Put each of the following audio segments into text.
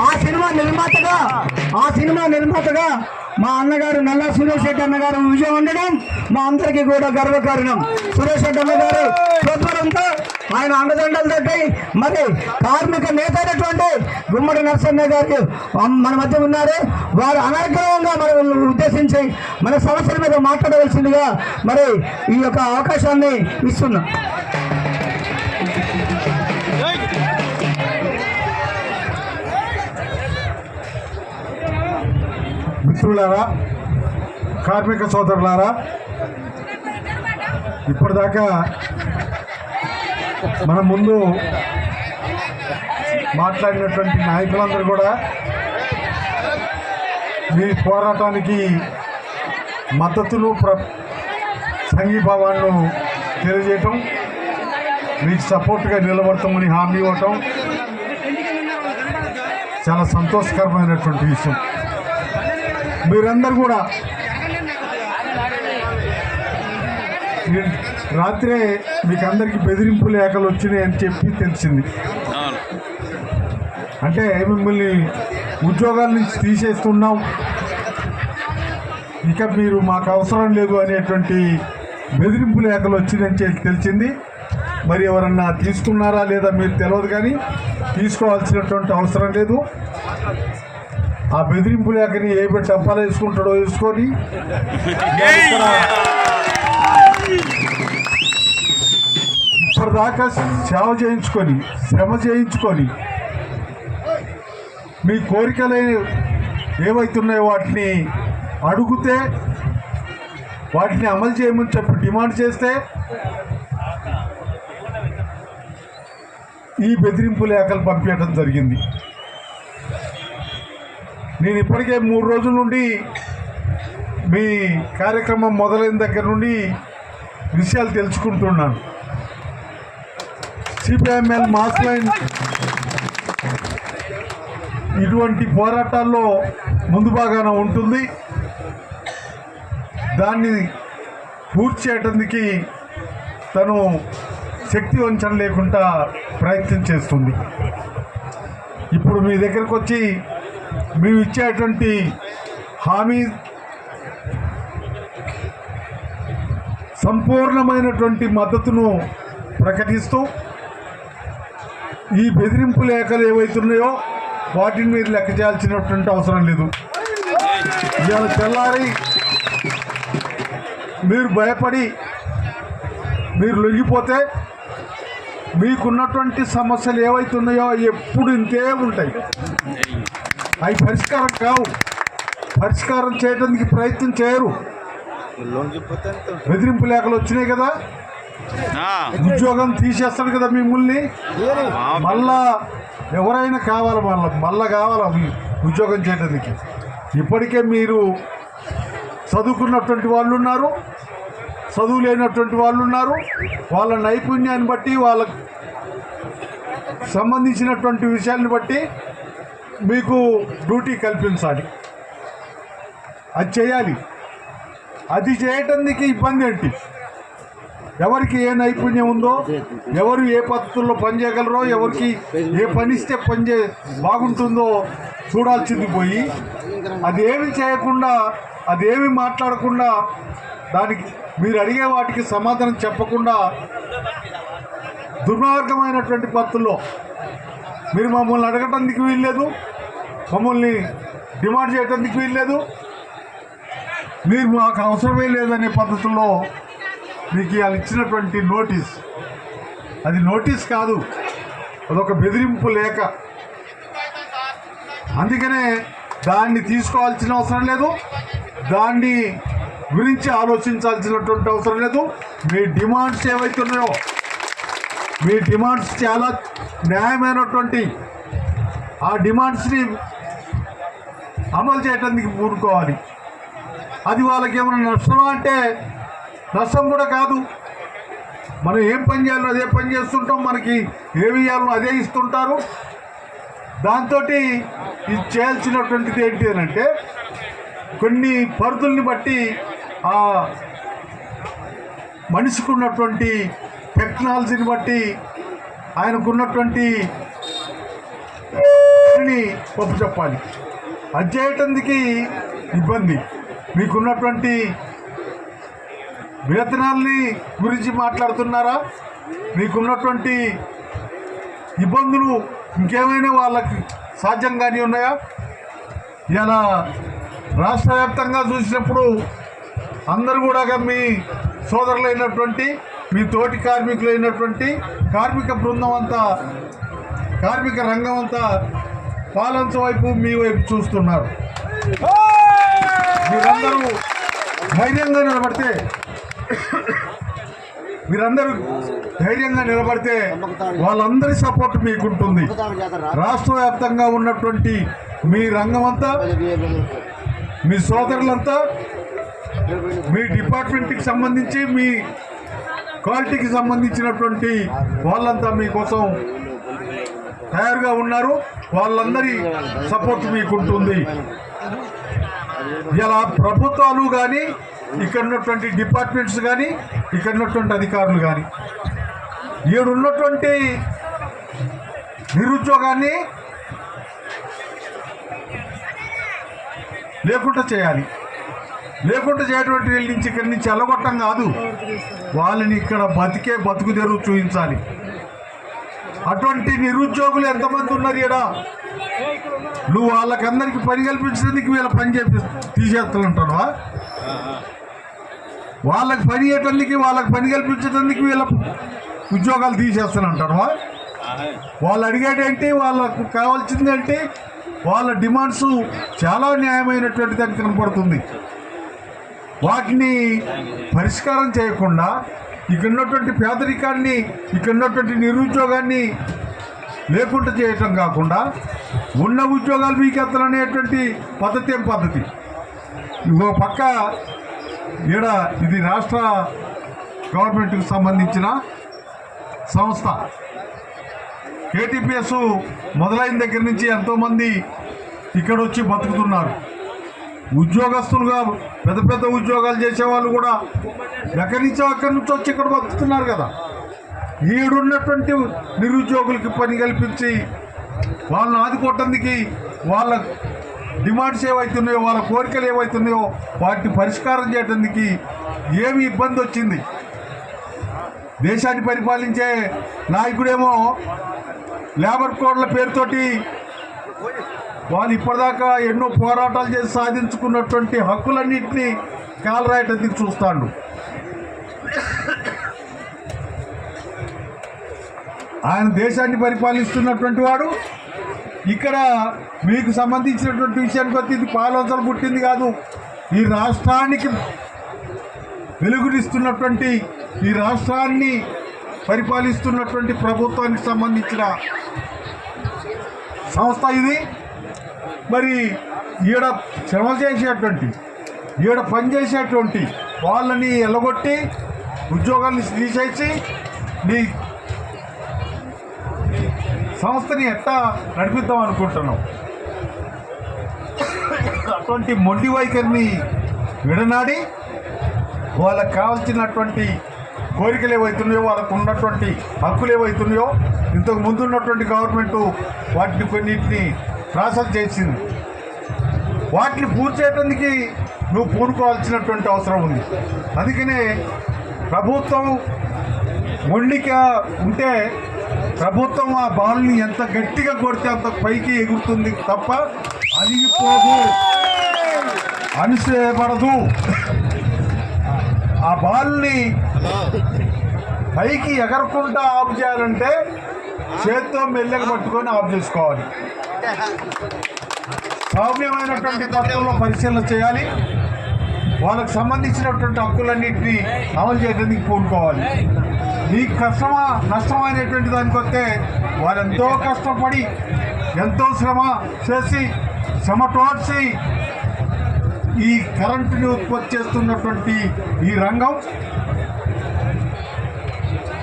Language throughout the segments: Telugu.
ఆ సినిమా నిర్మాతగా మా అన్నగారు నల్లా సురేష్ రెడ్డి అన్నగారు విజయం ఉండడం మా అందరికీ కూడా గర్వకారణం. సురేష్ రెడ్డి అన్నగారు ప్రోత్సాహంతో ఆయన అండదండలతో మరి కార్మిక నేత అయినటువంటి గుమ్మడి నరసన్న గారు మన మధ్య ఉన్నారు. వారు అనర్గళంగా మనం ఉద్దేశించి మన సమస్యల మీద మాట్లాడవలసిందిగా మరి ఈ యొక్క అవకాశాన్ని ఇస్తున్నాం. మిత్రులారా, కార్మిక సోదరులారా, ఇప్పటిదాకా మన ముందు మాట్లాడినటువంటి నాయకులందరూ కూడా మీ పోరాటానికి మద్దతును సంఘీభావాలను తెలియజేయటం, మీకు సపోర్ట్గా నిలబడతామని హామీ ఇవ్వటం చాలా సంతోషకరమైనటువంటి విషయం. మీరందరూ కూడా రాత్రే మీకు అందరికీ బెదిరింపు లేఖలు వచ్చినాయని చెప్పి తెలిసింది. అంటే మిమ్మల్ని ఉద్యోగాల నుంచి తీసేస్తున్నాం, ఇక మీరు మాకు అవసరం లేదు అనేటువంటి బెదిరింపు లేఖలు వచ్చినాయని తెలిసింది. మరి ఎవరన్నా తీసుకున్నారా లేదా మీరు తెలియదు, కానీ తీసుకోవాల్సినటువంటి అవసరం లేదు. ఆ బెదిరింపు లేఖని ఏ డబ్బాలు వేసుకుంటాడో వేసుకొని ఇప్పటిదాకా సేవ చేయించుకొని శ్రమ చేయించుకొని మీ కోరికలు ఏవైతున్నాయో వాటిని అడిగితే వాటిని అమలు చేయమని చెప్పి డిమాండ్ చేస్తే ఈ బెదిరింపు లేఖలు పంపించడం జరిగింది. నేను ఇప్పటికే 3 రోజుల నుండి మీ కార్యక్రమం మొదలైన దగ్గర నుండి విషయాలు తెలుసుకుంటున్నాను. సిపిఎంఎల్ మాస్ లైన్ ఇటువంటి పోరాటాల్లో ముందు భాగాన ఉంటుంది. దాన్ని పూర్తి చేయడానికి తను శక్తి వంచన లేకుండా ప్రయత్నం చేస్తుంది. ఇప్పుడు మీ దగ్గరకు వచ్చి మేము ఇచ్చేటువంటి హామీ సంపూర్ణమైనటువంటి మద్దతును ప్రకటిస్తూ ఈ బెదిరింపు లేఖలు ఏవైతున్నాయో వాటిని మీరు లెక్క చేయాల్సినటువంటి అవసరం లేదు. ఇవాళ తెల్లారి మీరు భయపడి మీరు లొంగిపోతే మీకున్నటువంటి సమస్యలు ఏవైతున్నాయో ఎప్పుడు ఇంతే ఉంటాయి. అవి పరిష్కారం కావు. పరిష్కారం చేయడానికి ప్రయత్నం చేయరు. బెదిరింపు లేఖలు వచ్చినాయి కదా, ఉద్యోగం తీసేస్తాడు కదా మిమ్మల్ని. మళ్ళా ఎవరైనా కావాలి, మళ్ళా కావాలా ఉద్యోగం చేయడానికి. ఇప్పటికే మీరు చదువుకున్నటువంటి వాళ్ళు ఉన్నారు, చదువు లేనటువంటి వాళ్ళు ఉన్నారు. వాళ్ళ నైపుణ్యాన్ని బట్టి వాళ్ళకు సంబంధించినటువంటి విషయాన్ని బట్టి మీకు డ్యూటీ కల్పించాలి. అది చేయాలి. అది చేయటానికి ఇబ్బంది ఏంటి? ఎవరికి ఏ నైపుణ్యం ఉందో, ఎవరు ఏ పద్ధతుల్లో పనిచేయగలరో, ఎవరికి ఏ పని ఇస్తే బాగుంటుందో చూడాల్సింది పోయి అదేమి చేయకుండా, అదేమి మాట్లాడకుండా, దానికి మీరు అడిగే వాటికి సమాధానం చెప్పకుండా దుర్మార్గమైనటువంటి పద్ధతుల్లో మీరు మమ్మల్ని అడగటానికి వీల్లేదు, మమ్మల్ని డిమాండ్ చేయటానికి వీల్లేదు, మీరు మాకు అవసరమే లేదనే పద్ధతుల్లో మీకు వాళ్ళు ఇచ్చినటువంటి నోటీస్, అది నోటీస్ కాదు, అదొక బెదిరింపు లేఖ. అందుకనే దాన్ని తీసుకోవాల్సిన అవసరం లేదు, దాన్ని గురించి ఆలోచించాల్సినటువంటి అవసరం లేదు. మీ డిమాండ్స్ ఏవైతున్నాయో, మీ డిమాండ్స్ చాలా న్యాయమైనటువంటి ఆ డిమాండ్స్ని అమలు చేయడానికి పూనుకోవాలి. అది వాళ్ళకి ఏమైనా నష్టమా అంటే నష్టం కూడా కాదు. మనం ఏం పని చేయాలో అదే పని చేస్తుంటాం, మనకి ఏమి ఇవ్వాలో అదే ఇస్తుంటారు. దాంతో ఇది చేయాల్సినటువంటిది ఏంటి అని అంటే కొన్ని పరిధుల్ని బట్టి ఆ మనిషికి ఉన్నటువంటి టెక్నాలజీని బట్టి ఆయనకున్నటువంటి ఒప్పు చెప్పాలి. అది చేయటానికి ఇబ్బంది. మీకున్నటువంటి వేతనాల్ని గురించి మాట్లాడుతున్నారా? మీకున్నటువంటి ఇబ్బందులు ఇంకేమైనా వాళ్ళకి సాధ్యంగానే ఉన్నాయా? ఇలా రాష్ట్ర వ్యాప్తంగా చూసినప్పుడు అందరూ కూడా మీ సోదరులైనటువంటి మీ తోటి కార్మికులైనటువంటి కార్మిక బృందం అంతా, కార్మిక రంగం అంతా పాలన వైపు మీ వైపు చూస్తున్నారు. మీరందరూ ధైర్యంగా నిలబడితే వాళ్ళందరి సపోర్ట్ మీకుంటుంది. రాష్ట్ర వ్యాప్తంగా ఉన్నటువంటి మీ రంగం అంతా, మీ సోదరులంతా, మీ డిపార్ట్మెంట్కి సంబంధించి మీ క్వాలిటీకి సంబంధించినటువంటి వాళ్ళంతా మీకోసం తయారుగా ఉన్నారు. వాళ్ళందరి సపోర్ట్ మీకుంటుంది. ఇలా ప్రభుత్వాలు కానీ, ఇక్కడ ఉన్నటువంటి డిపార్ట్మెంట్స్ కానీ, ఇక్కడ ఉన్నటువంటి అధికారులు కానీ ఈడున్నటువంటి నిరుద్యోగాన్ని లేకుండా చేయాలి. లేకుండా చేయటువంటి వీళ్ళ నుంచి ఇక్కడి నుంచి వెళ్ళగొట్టం కాదు, వాళ్ళని ఇక్కడ బతుకు తెరువు చూపించాలి. అటువంటి నిరుద్యోగులు ఎంతమంది ఉన్నారు ఇక్కడ? నువ్వు వాళ్ళకందరికీ పని కల్పించడానికి వీళ్ళ పని తీసేస్తానంటావా? వాళ్ళకి పని చేయటానికి, వాళ్ళకి పని కల్పించడానికి వీళ్ళ ఉద్యోగాలు తీసేస్తానంటావా? వాళ్ళు అడిగేటేంటి, వాళ్ళకు కావాల్సిందేంటి? వాళ్ళ డిమాండ్స్ చాలా న్యాయమైనటువంటి దానికి కనపడుతుంది. వాటిని పరిష్కారం చేయకుండా ఇక్కడ ఉన్నటువంటి పేదరికాన్ని, ఇక్కడ ఉన్నటువంటి నిరుద్యోగాన్ని లేకుండా చేయటం కాకుండా ఉన్న ఉద్యోగాలు మీకెత్తలనేటువంటి పద్ధతి ఏం పద్ధతి? ఇంకో పక్క ఇది రాష్ట్ర గవర్నమెంట్కి సంబంధించిన సంస్థ. KTPS మొదలైన దగ్గర నుంచి ఎంతోమంది ఇక్కడ వచ్చి బతుకుతున్నారు. ఉద్యోగస్తులుగా పెద్ద పెద్ద ఉద్యోగాలు చేసేవాళ్ళు కూడా అక్కడి నుంచి వచ్చి ఇక్కడ బతుకుతున్నారు కదా. ఈడున్నటువంటి నిరుద్యోగులకి పని కల్పించి వాళ్ళని ఆదుకోవటానికి, వాళ్ళ డిమాండ్స్ ఏవైతున్నాయో, వాళ్ళ కోరికలు ఏవైతున్నాయో వాటిని పరిష్కారం చేయడానికి ఏమి ఇబ్బంది వచ్చింది? దేశాన్ని పరిపాలించే నాయకుడేమో లేబర్ కోడ్ల పేరుతోటి వాళ్ళు ఇప్పటిదాకా ఎన్నో పోరాటాలు చేసి సాధించుకున్నటువంటి హక్కులన్నింటినీ కాలరాయటానికి చూస్తాడు. ఆయన దేశాన్ని పరిపాలిస్తున్నటువంటి వాడు ఇక్కడ మీకు సంబంధించినటువంటి విషయానికి వచ్చి ఇది పాలవసలు పుట్టింది కాదు. ఈ రాష్ట్రానికి వెలుగునిస్తున్నటువంటి, ఈ రాష్ట్రాన్ని పరిపాలిస్తున్నటువంటి ప్రభుత్వానికి సంబంధించిన సంస్థ ఇది. మరి ఈడ శ్రమ చేసేటువంటి, ఈడ పనిచేసేటువంటి వాళ్ళని ఎల్లగొట్టి ఉద్యోగాన్ని తీసేసి నీ సంస్థని ఎట్టా నడిపిద్దాం అనుకుంటున్నాం? అటువంటి మొండి వైఖరిని విడనాడి వాళ్ళకు కావాల్సినటువంటి కోరికలు ఏవైతున్నాయో, వాళ్ళకు ఉన్నటువంటి హక్కులు ఏవైతున్నాయో, ఇంతకు ముందు ఉన్నటువంటి గవర్నమెంటు వాటిని కొన్నింటిని ప్రాసెస్ చేసింది. వాటిని పూర్తి చేయడానికి నువ్వు పూనుకోవాల్సినటువంటి అవసరం ఉంది. అందుకనే ప్రభుత్వం మొండిగా ఉంటే ప్రభుత్వం ఆ బాల్ని ఎంత గట్టిగా కొడితే అంత పైకి ఎగురుతుంది తప్ప అణిగిపోదు, అణిసేయబడదు. ఆ బాల్ని పైకి ఎగరకుండా ఆఫ్ చేయాలంటే చేత్తో మెల్లగా పట్టుకొని ఆఫ్ చేసుకోవాలి. సౌమ్యమైనటువంటి పద్ధతుల్లో పరిశీలన చేయాలి. వాళ్ళకు సంబంధించినటువంటి హక్కులన్నింటినీ అమలు చేయడానికి పూనుకోవాలి. నీకు కష్టమా నష్టమా అనేటువంటి దానికి వస్తే వాళ్ళు ఎంతో కష్టపడి, ఎంతో శ్రమ చేసి, శ్రమటోడ్చి ఈ కరెంటుని ఉత్పత్తి చేస్తున్నటువంటి ఈ రంగం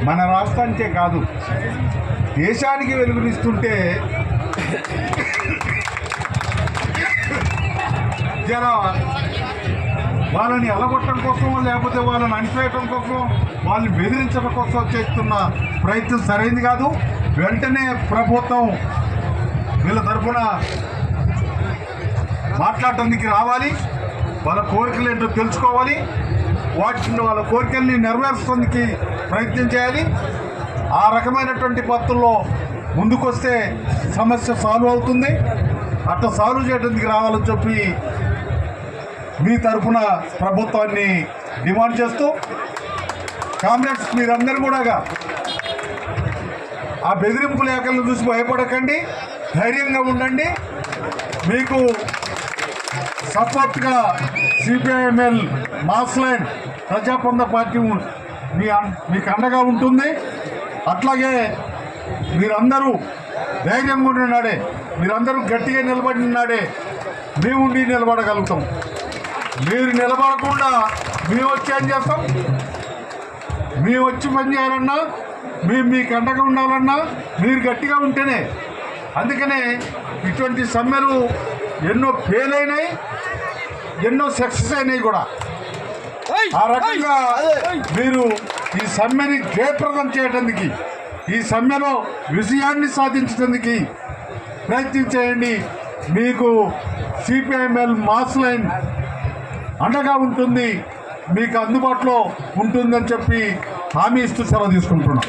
మన రాష్ట్రానికే కాదు దేశానికి వెలుగునిస్తుంటే జర వాళ్ళని అలగొట్టడం కోసం, లేకపోతే వాళ్ళని అణిపేయటం కోసం, వాళ్ళని బెదిరించడం కోసం చేస్తున్న ప్రయత్నం సరైనది కాదు. వెంటనే ప్రభుత్వం వీళ్ళ తరఫున మాట్లాడటానికి రావాలి, వాళ్ళ కోరికలు ఏంటో తెలుసుకోవాలి, వాళ్ళ కోరికల్ని నెరవేర్చడానికి ప్రయత్నం చేయాలి. ఆ రకమైనటువంటి పద్ధతుల్లో ముందుకొస్తే సమస్య సాల్వ్ అవుతుంది. అట్లా సాల్వ్ చేయడానికి రావాలని చెప్పి మీ తరఫున ప్రభుత్వాన్ని డిమాండ్ చేస్తూ, కామ్రేడ్స్ మీరందరూ కూడా ఆ బెదిరింపు లేఖలను చూసి భయపడకండి, ధైర్యంగా ఉండండి. మీకు సపోర్ట్గా సిపిఐఎంఎల్ మాస్ లైన్ ప్రజాపంద పార్టీ మీకు అండగా ఉంటుంది. అట్లాగే మీరందరూ ధైర్యంగా ఉండినాడే, మీరందరూ గట్టిగా నిలబడినాడే మేము నిలబడగలుగుతాం. మీరు నిలబడకుండా మేము వచ్చి ఏం చేస్తాం? మేము వచ్చి పని చేయాలన్నా, మేము మీకు అండగా ఉండాలన్నా మీరు గట్టిగా ఉంటేనే. అందుకనే ఇటువంటి సమ్మెలు ఎన్నో ఫెయిల్ అయినాయి, ఎన్నో సక్సెస్ అయినాయి కూడా. ఆ రకంగా మీరు ఈ సమ్మెని జయప్రదం చేయడానికి, ఈ సమ్మెలో విజయాన్ని సాధించడానికి ప్రయత్నం చేయండి. మీకు సిపిఐఎంఎల్ మాస్ లైన్ అండగా ఉంటుంది, మీకు అందుబాటులో ఉంటుందని చెప్పి హామీ ఇస్తూ సెలవు తీసుకుంటున్నాం.